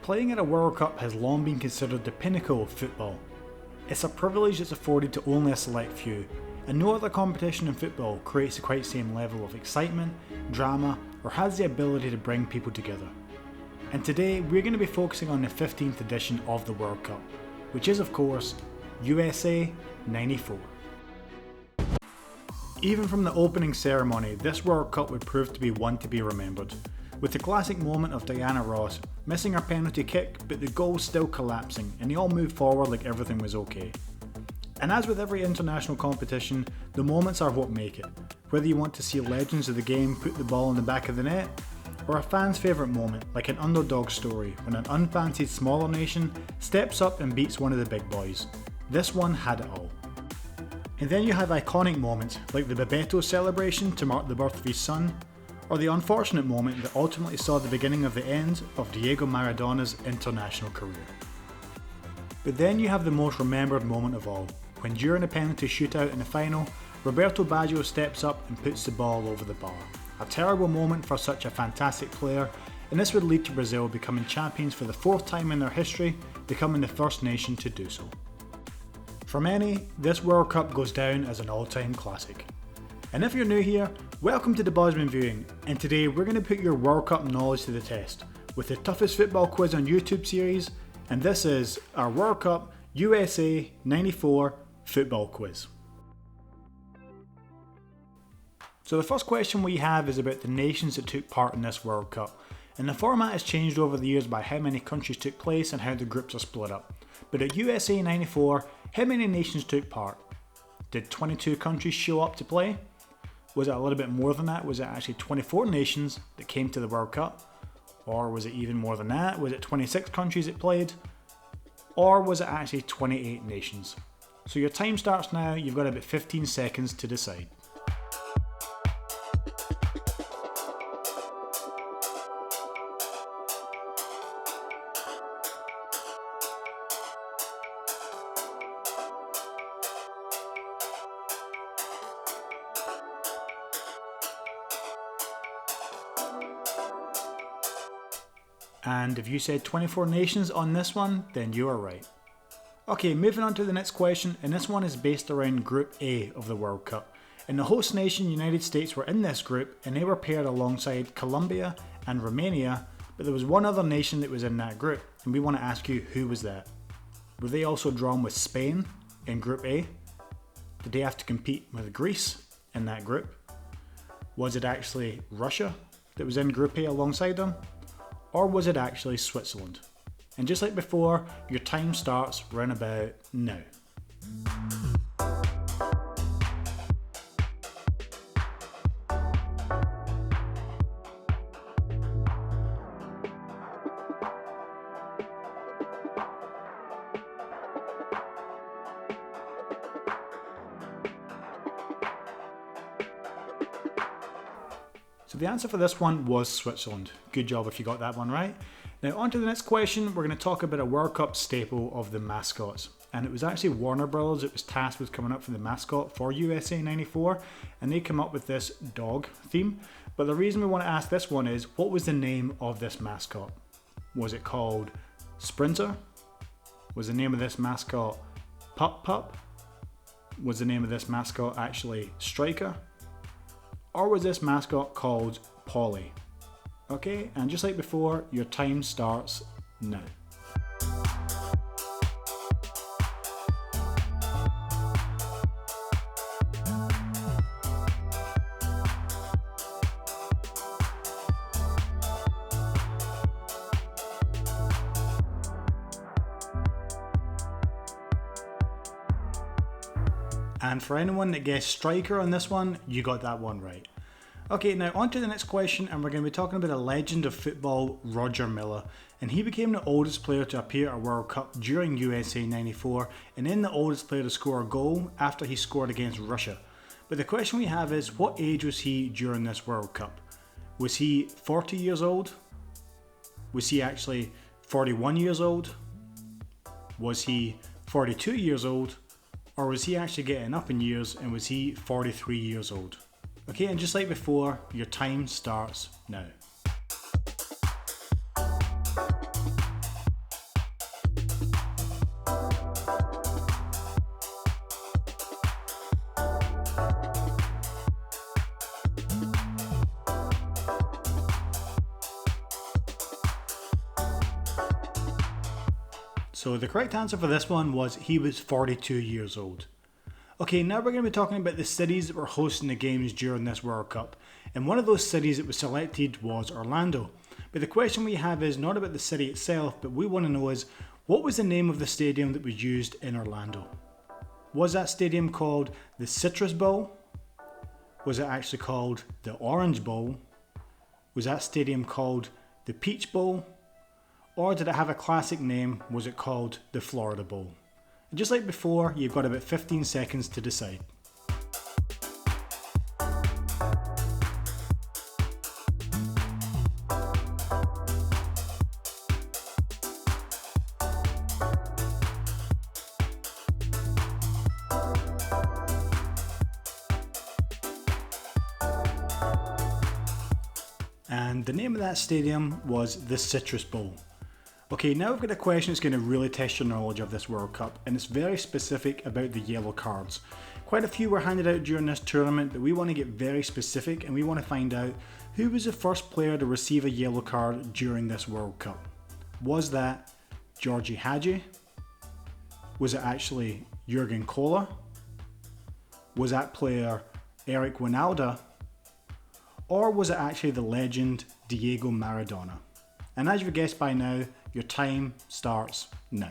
Playing at a World Cup has long been considered the pinnacle of football. It's a privilege that's afforded to only a select few, and no other competition in football creates the quite same level of excitement, drama, or has the ability to bring people together. And today we're going to be focusing on the 15th edition of the World Cup, which is of course USA 94. Even from the opening ceremony, this World Cup would prove to be one to be remembered, with the classic moment of Diana Ross missing her penalty kick but the goal still collapsing and they all moved forward like everything was okay. And as with every international competition, the moments are what make it, whether you want to see legends of the game put the ball in the back of the net, or a fan's favourite moment like an underdog story when an unfancied smaller nation steps up and beats one of the big boys. This one had it all. And then you have iconic moments like the Bebeto celebration to mark the birth of his son, or the unfortunate moment that ultimately saw the beginning of the end of Diego Maradona's international career. But then you have the most remembered moment of all, when during a penalty shootout in the final, Roberto Baggio steps up and puts the ball over the bar. A terrible moment for such a fantastic player, and this would lead to Brazil becoming champions for the fourth time in their history, becoming the first nation to do so. For many, this World Cup goes down as an all-time classic. And if you're new here, welcome to the Bosman viewing, and today we're going to put your World Cup knowledge to the test with the toughest football quiz on YouTube series, and this is our World Cup USA 94 football quiz. So the first question we have is about the nations that took part in this World Cup, and the format has changed over the years by how many countries took place and how the groups are split up. But at USA 94, how many nations took part? Did 22 countries show up to play? Was it a little bit more than that? Was it actually 24 nations that came to the World Cup? Or was it even more than that? Was it 26 countries that played? Or was it actually 28 nations? So your time starts now, you've got about 15 seconds to decide. And if you said 24 nations on this one, then you are right. Okay, moving on to the next question, and this one is based around Group A of the World Cup. And the host nation, United States, were in this group, and they were paired alongside Colombia and Romania, but there was one other nation that was in that group, and we want to ask you, who was that? Were they also drawn with Spain in Group A? Did they have to compete with Greece in that group? Was it actually Russia that was in Group A alongside them? Or was it actually Switzerland? And just like before, your time starts round about now. So the answer for this one was Switzerland. Good job if you got that one right. Now on to the next question, we're going to talk about a World Cup staple of the mascots. And it was actually Warner Brothers that was tasked with coming up for the mascot for USA 94, and they came up with this dog theme. But the reason we want to ask this one is, what was the name of this mascot? Was it called Sprinter? Was the name of this mascot Pup Pup? Was the name of this mascot actually Striker? Or was this mascot called Polly? Okay, and just like before, your time starts now. And for anyone that guessed Striker on this one, you got that one right. Okay, now on to the next question, and we're going to be talking about a legend of football, Roger Milla. And he became the oldest player to appear at a World Cup during USA 94, and then the oldest player to score a goal after he scored against Russia. But the question we have is, what age was he during this World Cup? Was he 40 years old? Was he actually 41 years old? Was he 42 years old? Or was he actually getting up in years and was he 43 years old? Okay, and just like before, your time starts now. So the correct answer for this one was he was 42 years old. Okay, now we're going to be talking about the cities that were hosting the games during this World Cup. And one of those cities that was selected was Orlando. But the question we have is not about the city itself, but we want to know is, what was the name of the stadium that was used in Orlando? Was that stadium called the Citrus Bowl? Was it actually called the Orange Bowl? Was that stadium called the Peach Bowl? Or did it have a classic name? Was it called the Florida Bowl? And just like before, you've got about 15 seconds to decide. And the name of that stadium was the Citrus Bowl. Okay, now we've got a question that's going to really test your knowledge of this World Cup, and it's very specific about the yellow cards. Quite a few were handed out during this tournament, but we want to get very specific and we want to find out who was the first player to receive a yellow card during this World Cup. Was that Georgi Hagi? Was it actually Jurgen Kohler? Was that player Eric Wijnaldum? Or was it actually the legend Diego Maradona? And as you've guessed by now, your time starts now.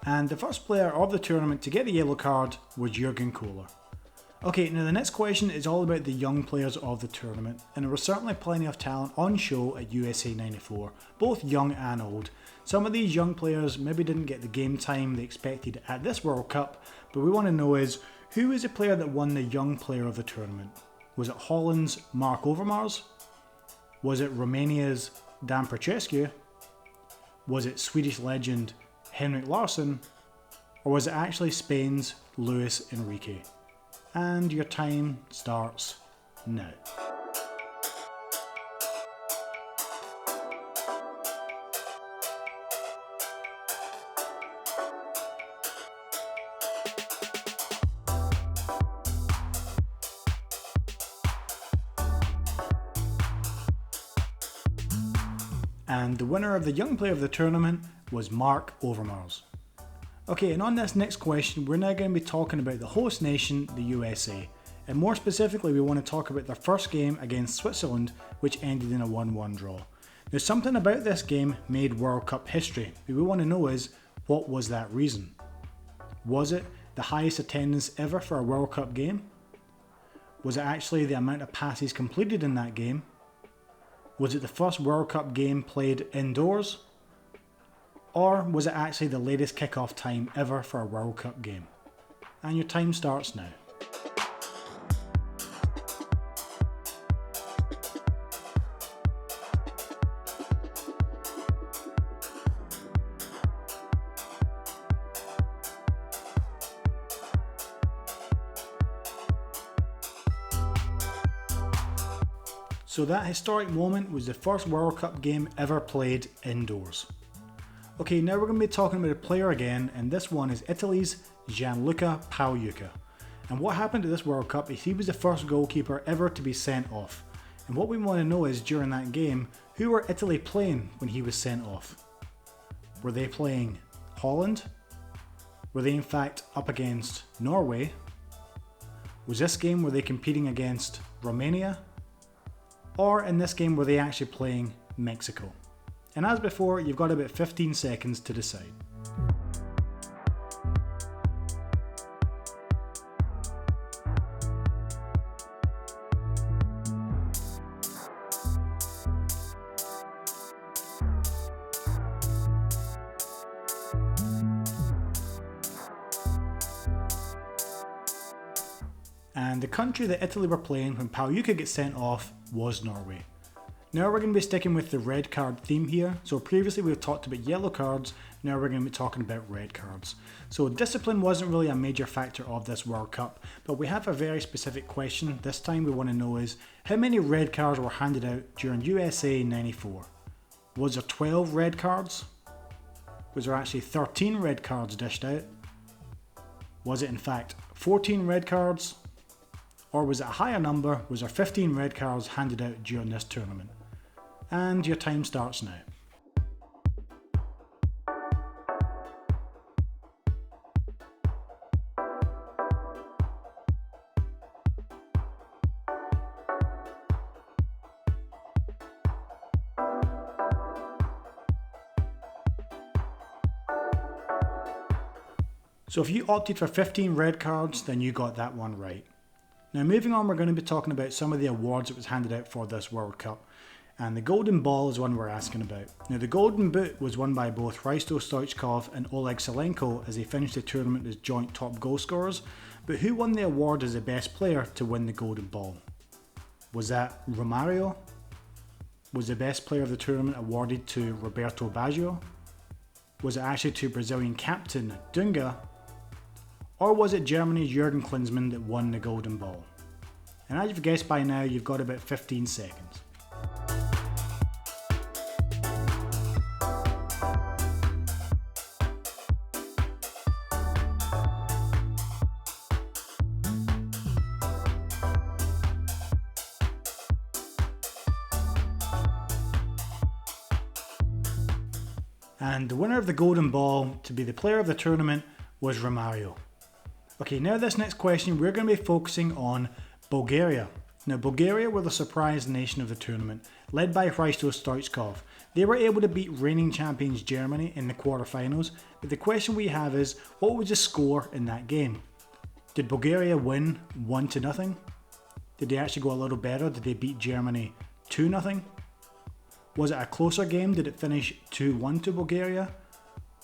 And the first player of the tournament to get the yellow card was Jurgen Kohler. Okay, now the next question is all about the young players of the tournament, and there was certainly plenty of talent on show at USA 94, both young and old. Some of these young players maybe didn't get the game time they expected at this World Cup, but we want to know is, who is the player that won the young player of the tournament? Was it Holland's Mark Overmars? Was it Romania's Dan Procescu? Was it Swedish legend Henrik Larsson? Or was it actually Spain's Luis Enrique? And your time starts now. And the winner of the young player of the tournament was Mark Overmars. Okay, and on this next question, we're now going to be talking about the host nation, the USA. And more specifically, we want to talk about their first game against Switzerland, which ended in a 1-1 draw. Now, something about this game made World Cup history. What we want to know is, what was that reason? Was it the highest attendance ever for a World Cup game? Was it actually the amount of passes completed in that game? Was it the first World Cup game played indoors? Or was it actually the latest kickoff time ever for a World Cup game? And your time starts now. So that historic moment was the first World Cup game ever played indoors. Okay, now we're going to be talking about a player again, and this one is Italy's Gianluca Pagliuca. And what happened at this World Cup is he was the first goalkeeper ever to be sent off. And what we want to know is, during that game, who were Italy playing when he was sent off? Were they playing Holland? Were they in fact up against Norway? Was this game, were they competing against Romania? Or in this game, were they actually playing Mexico? And as before, you've got about 15 seconds to decide. And the country that Italy were playing when Pagliuca gets sent off was Norway. Now we're going to be sticking with the red card theme here. So previously we've talked about yellow cards, now we're going to be talking about red cards. So discipline wasn't really a major factor of this World Cup, but we have a very specific question. This time we want to know is, how many red cards were handed out during USA 94? Was there 12 red cards? Was there actually 13 red cards dished out? Was it in fact 14 red cards? Or was it a higher number? Was there 15 red cards handed out during this tournament? And your time starts now. So if you opted for 15 red cards, then you got that one right. Now moving on, we're going to be talking about some of the awards that was handed out for this World Cup. And the Golden Ball is one we're asking about. Now the Golden Boot was won by both Hristo Stoichkov and Oleg Salenko as they finished the tournament as joint top goal scorers. But who won the award as the best player to win the Golden Ball? Was that Romario? Was the best player of the tournament awarded to Roberto Baggio? Was it actually to Brazilian captain Dunga? Or was it Germany's Jurgen Klinsmann that won the Golden Ball? And as you've guessed by now, you've got about 15 seconds. And the winner of the Golden Ball to be the player of the tournament was Romario. Okay, now this next question, we're going to be focusing on Bulgaria. Now, Bulgaria were the surprise nation of the tournament, led by Hristo Stoichkov. They were able to beat reigning champions Germany in the quarterfinals, but the question we have is, what was the score in that game? Did Bulgaria win 1-0? Did they actually go a little better? Did they beat Germany 2-0? Was it a closer game? Did it finish 2-1 to Bulgaria?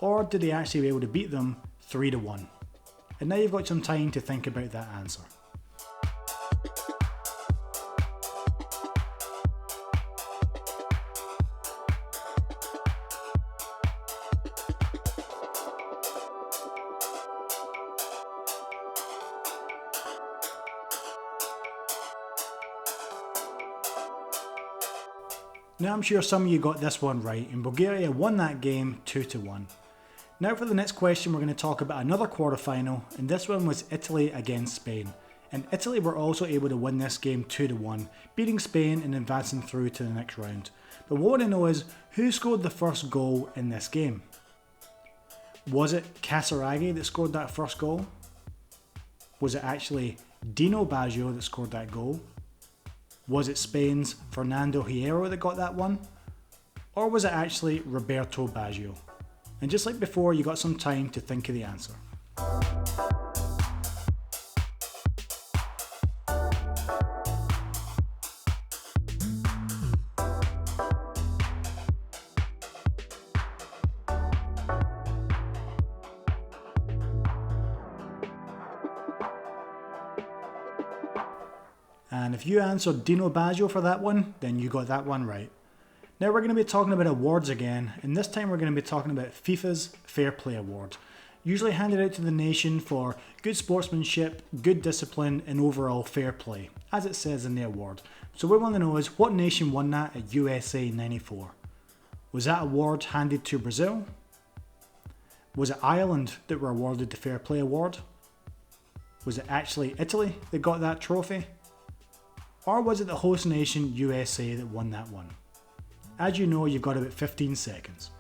Or did they actually be able to beat them 3-1? And now you've got some time to think about that answer. Now I'm sure some of you got this one right, and Bulgaria won that game 2-1. Now for the next question, we're going to talk about another quarterfinal, and this one was Italy against Spain. And Italy were also able to win this game 2-1, beating Spain and advancing through to the next round. But what I want to know is, who scored the first goal in this game? Was it Casaraghi that scored that first goal? Was it actually Dino Baggio that scored that goal? Was it Spain's Fernando Hierro that got that one? Or was it actually Roberto Baggio? And just like before, you got some time to think of the answer. And if you answered Dino Baggio for that one, then you got that one right. Now we're going to be talking about awards again, and this time we're going to be talking about FIFA's Fair Play Award, usually handed out to the nation for good sportsmanship, good discipline and overall fair play, as it says in the award. So what we want to know is, what nation won that at USA 94? Was that award handed to Brazil? Was it Ireland that were awarded the Fair Play Award? Was it actually Italy that got that trophy? Or was it the host nation USA that won that one? As you know, you've got about 15 seconds.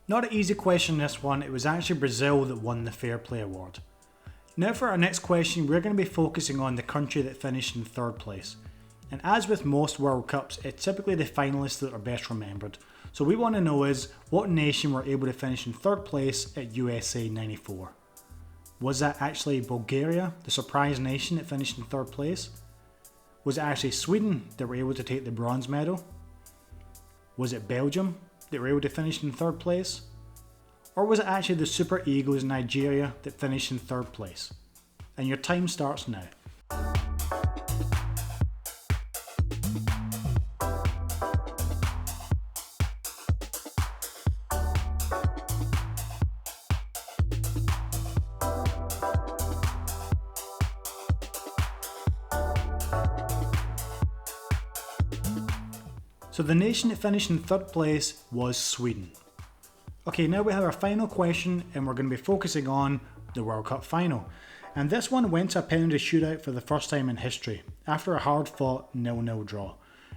Not an easy question, this one. It was actually Brazil that won the Fair Play Award. Now for our next question, we're going to be focusing on the country that finished in third place. And as with most World Cups, it's typically the finalists that are best remembered. So we want to know is, what nation were able to finish in third place at USA 94? Was that actually Bulgaria, the surprise nation that finished in third place? Was it actually Sweden that were able to take the bronze medal? Was it Belgium that were able to finish in third place? Or was it actually the Super Eagles Nigeria that finished in third place? And your time starts now. So the nation that finished in third place was Sweden. Okay, now we have our final question and we're going to be focusing on the World Cup final. And this one went to a penalty shootout for the first time in history, after a hard-fought 0-0 draw.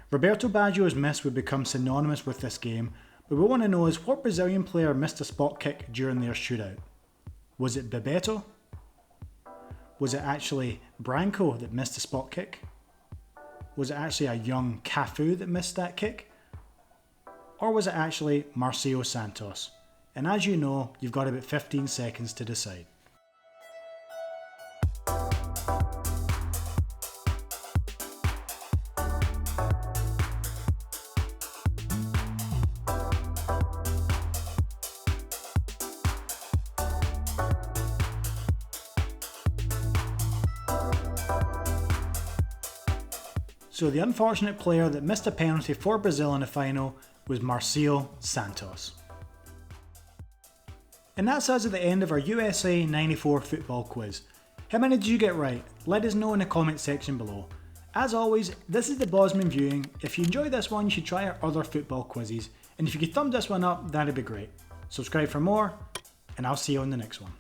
Roberto Baggio's miss would become synonymous with this game, but we want to know is what Brazilian player missed a spot kick during their shootout? Was it Bebeto? Was it actually Branco that missed a spot kick? Was it actually a young Cafu that missed that kick? Or was it actually Marcio Santos? And as you know, you've got about 15 seconds to decide. So the unfortunate player that missed a penalty for Brazil in the final was Marcio Santos. And that's us at the end of our USA 94 football quiz. How many did you get right? Let us know in the comment section below. As always, this is the Bosman viewing. If you enjoyed this one, you should try our other football quizzes. And if you could thumb this one up, that'd be great. Subscribe for more, and I'll see you on the next one.